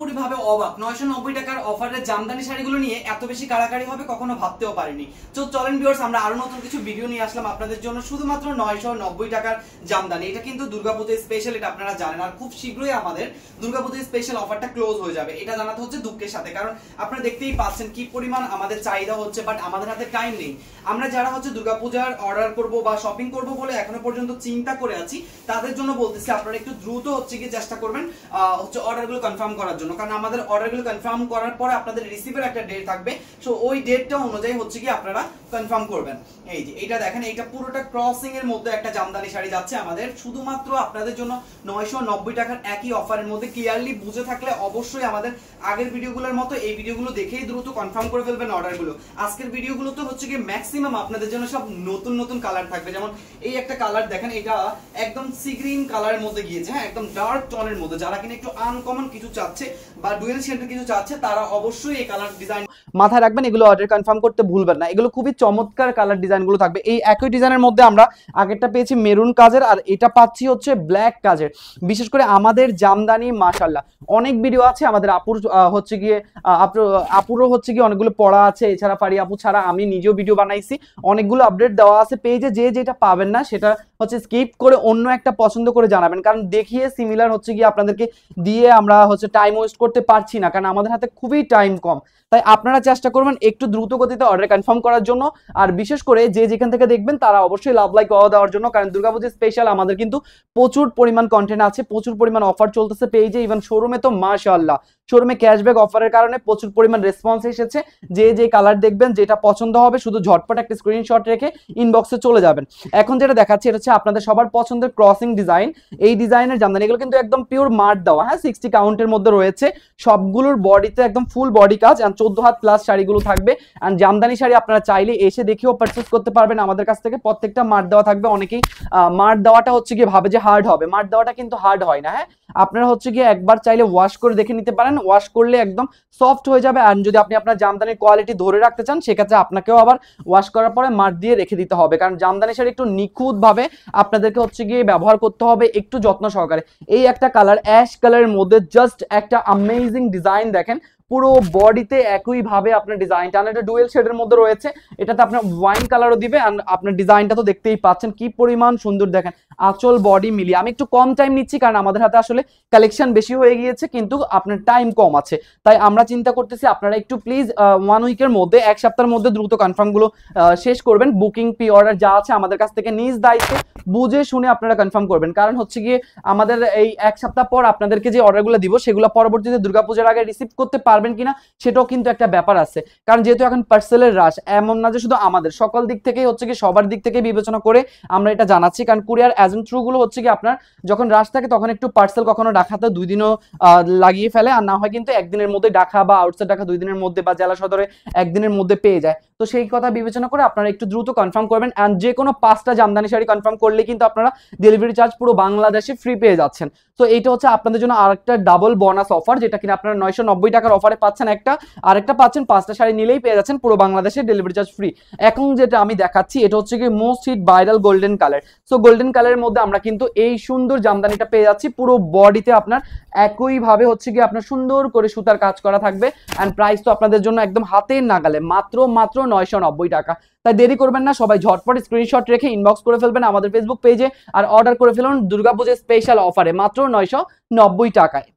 পুরোভাবে অবাক 990 টাকার অফারের জামদানি শাড়িগুলো নিয়ে এত বেশি কাড়াকাড়ি হবে কখনো ভাবতেও পারিনি। তো চলেন ভিউয়ার্স, আমরা আরো নতুন কিছু ভিডিও নিয়ে আসলাম আপনাদের জন্য শুধুমাত্র 990 টাকার জামদানি। এটা কিন্তু দুর্গাপূজা স্পেশাল, এটা আপনারা জানেন। আর খুব শীঘ্রই আমাদের দুর্গাপূজা স্পেশাল অফারটা ক্লোজ হয়ে যাবে, এটা জানাতে হচ্ছে দুঃখের সাথে, কারণ আপনারা দেখতেই পাচ্ছেন কি পরিমাণ আমাদের চাহিদা হচ্ছে, বাট আমাদের হাতে টাইম নেই। আমরা যারা হচ্ছে দুর্গাপূজার অর্ডার করব বা শপিং করব বলে এখনো পর্যন্ত চিন্তা করে আছি, তাদের জন্য বলতেছি আপনারা একটু দ্রুত হচ্ছে কি চেষ্টা করবেন হচ্ছে অর্ডারগুলো কনফার্ম করার জন্য, কারণ আমাদের অর্ডারগুলো কনফার্ম করার পরে আপনাদের রিসিভের একটা ডেট থাকবে। সো ওই ডেটটা অনুযায়ী হচ্ছে কি আপনারা কনফার্ম করবেন। এই যে এটা দেখেন, এটা পুরোটা ক্রসিং এর মধ্যে একটা জামদানি শাড়ি যাচ্ছে আমাদের শুধুমাত্র আপনাদের জন্য 990 টাকার একই অফারের মধ্যে। ক্লিয়ারলি বুঝে থাকলে অবশ্যই আমাদের আগের ভিডিওগুলোর মতো এই ভিডিওগুলো দেখেই দ্রুত কনফার্ম করে ফেলবেন অর্ডারগুলো। আজকের ভিডিওগুলো তো হচ্ছে কি ম্যাক্সিমাম আপনাদের জন্য সব নতুন নতুন কালার থাকবে। যেমন এই একটা কালার দেখেন, এটা একদম সি গ্রিন কালারের মধ্যে গিয়েছে, হ্যাঁ একদম ডার্ক টোনের মধ্যে। যারা কিনা একটু আনকমন কিছু চাচ্ছে বা ডুয়েল শেডের কিছু চাচ্ছে, তারা অবশ্যই এই কালার ডিজাইন মাথায় রাখবেন। এগুলো অর্ডার কনফার্ম করতে ভুলবেন না, এগুলো খুবই চমৎকার কালার ডিজাইনগুলো থাকবে। এই একই ডিজাইনের মধ্যে আমরা আগেরটা পেয়েছি মেরুন কাজের, আর এটা পাচ্ছি হচ্ছে ব্ল্যাক কাজের। বিশেষ করে আমাদের জামদানি মাশাআল্লাহ অনেক ভিডিও আছে, আমাদের আপুর হচ্ছে গিয়ে আপুরও হচ্ছে গিয়ে অনেকগুলো পড়া আছে, এছাড়া পারি আপু ছাড়া আমি নিজেও ভিডিও বানাইছি, অনেকগুলো আপডেট দেওয়া আছে পেজে। যে যেটা পাবেন না সেটা হচ্ছে স্কিপ করে অন্য একটা পছন্দ করে জানাবেন, কারণ দেখিয়ে সিমিলার হচ্ছে গিয়ে আপনাদেরকে দিয়ে আমরা হচ্ছে টাইম ওয়েস্ট করতে পারছি না, কারণ আমাদের হাতে খুবই টাইম কম। তাই আপনারা চেষ্টা করবেন একটু দ্রুত গতিতে অর্ডার কনফার্ম করার জন্য। আর বিশেষ করে যে যেখান থেকে দেখবেন তারা অবশ্যই লাভ লাইক দেওয়ার জন্য, কারণ দুর্গাপূজা স্পেশাল আমাদের কিন্তু প্রচুর পরিমাণ কন্টেন্ট আছে, প্রচুর পরিমাণ অফার চলতেছে পেজে, ইভেন শোরুমে তো মাশাআল্লাহ শোরুমে ক্যাশব্যাক অফারের কারণে প্রচুর পরিমাণ রেসপন্স এসেছে। যে যে কালার দেখবেন যেটা পছন্দ হবে শুধু ঝটপট একটা স্ক্রিনশট রেখে ইনবক্সে চলে যাবেন। এখন যেটা দেখাচ্ছি এটা হচ্ছে আপনাদের সবার পছন্দের ক্রসিং ডিজাইন। এই ডিজাইনের জামদানি এগুলো কিন্তু একদম পিওর মার্ট দেওয়া, হ্যাঁ 60 কাউন্টের মধ্যে রয়েছে। সবগুলোর বডিতে একদম ফুল বডি কাজ, 14 হাত প্লাস শাড়িগুলো থাকবে। আর জামদানি শাড়ি আপনারা চাইলে এসে দেখেও পারচেজ করতে পারবেন আমাদের কাছ থেকে। প্রত্যেকটা মার্ট দেওয়া থাকবে। অনেকেই মার্ট দেওয়াটা হচ্ছে গিয়ে ভাবে যে হার্ড হবে, মার্ট দেওয়াটা কিন্তু হার্ড হয় না। হ্যাঁ আপনারা হচ্ছে গিয়ে একবার চাইলে ওয়াশ করে দেখে নিতে পারেন, ওয়াশ করলে একদম সফট হয়ে যাবে। আর যদি আপনি আপনার জামদানির কোয়ালিটি ধরে রাখতে চান সেক্ষেত্রে আপনাকেও আবার ওয়াশ করার পরে মার্ট দিয়ে রেখে দিতে হবে, কারণ জামদানি শাড়ি একটু নিখুঁত ভাবে আপনাদেরকে হচ্ছে গিয়ে ব্যবহার করতে হবে একটু যত্ন সহকারে। এই একটা কালার অ্যাশ কালারের মধ্যে জাস্ট একটা অ্যামেজিং ডিজাইন দেখেন, পুরো বডিতে একই ভাবে আপনার ডিজাইনটা, এটা ডুয়েল শেডের মধ্যে রয়েছে। এটাতে আপনার ওয়াইন কালারও দিবে। আর আপনার ডিজাইনটা তো দেখতেই পাচ্ছেন কি পরিমাণ সুন্দর দেখেন, আঁচল বডি মিলিয়ে। আমি একটু কম টাইম নিচ্ছি কারণ আমাদের হাতে আসলে কালেকশন বেশি হয়ে গিয়েছে, কিন্তু আপনার টাইম কম আছে, তাই আমরা চিন্তা করতেছি আপনারা একটু প্লিজ 1 উইকের মধ্যে, 1 সপ্তাহের মধ্যে দ্রুত কনফার্মগুলো শেষ করবেন। বুকিং প্রি অর্ডার যা আছে আমাদের কাছ থেকে নিজ দায়িত্বে বুঝে শুনে আপনারা কনফার্ম করবেন, কারণ হচ্ছে গিয়ে আমাদের এই 1 সপ্তাহ পর আপনাদেরকে যে অর্ডারগুলো দিব সেগুলো পরবর্তীতে দুর্গাপূজার আগে রিসিভ করতে পারবেন কিনা সেটাও কিন্তু একটা ব্যাপার আছে। কারণ যেহেতু এখন পার্সেলের রাশ, এমন না যে শুধু আমাদের, সকল দিক থেকেই হচ্ছে কি সবার দিক থেকে বিবেচনা করে আমরা এটা জানাচ্ছি। কারণ কুরিয়ার এজেন্ট থ্রু গুলো হচ্ছে কি আপনার যখন রাশ থাকে তখন একটু পার্সেল কখনো ঢাকাতে 2 দিনও লাগিয়ে ফেলে, আর না হয় কিন্তু একদিনের মধ্যে ঢাকা বা আউটসাইড ঢাকা 2 দিনের মধ্যে বা জেলা সদরে একদিনের মধ্যে পেয়ে যায়। তো সেই কথা বিবেচনা করে আপনারা একটু দ্রুত কনফার্ম করবেন। এন্ড যে কোনো 5টা জামদানি শাড়ি কনফার্ম করলে কিন্তু আপনারা ডেলিভারি চার্জ পুরো বাংলাদেশে ফ্রি পেয়ে যাচ্ছেন। তো এইটা হচ্ছে আপনাদের জন্য আরেকটা ডাবল বোনাস অফার, যেটা কিনা আপনারা 990 টাকার অফারে পাচ্ছেন একটা, আরেকটা পাচ্ছেন 5টা শাড়ি নিলেই পেয়ে যাচ্ছেন পুরো বাংলাদেশে ডেলিভারি চার্জ ফ্রি। এখন যেটা আমি দেখাচ্ছি এটা হচ্ছে কি most hit viral golden colour. So golden কালারের মধ্যে আমরা কিন্তু এই সুন্দর জামদানিটা পেয়ে যাচ্ছি। পুরো বডিতে আপনার একই ভাবে হচ্ছে কি আপনার সুন্দর করে সুতার কাজ করা থাকবে। এন্ড প্রাইস তো আপনাদের জন্য একদম হাতের নাগালে, মাত্র 990 টাকা। তাই দেরি করবেন না, সবাই ঝটপট স্ক্রিনশট রেখে ইনবক্স করে ফেলবেন আমাদের ফেসবুক পেজে, আর অর্ডার করে ফেলুন দুর্গাপূজা স্পেশাল অফারে মাত্র 990 টাকায়।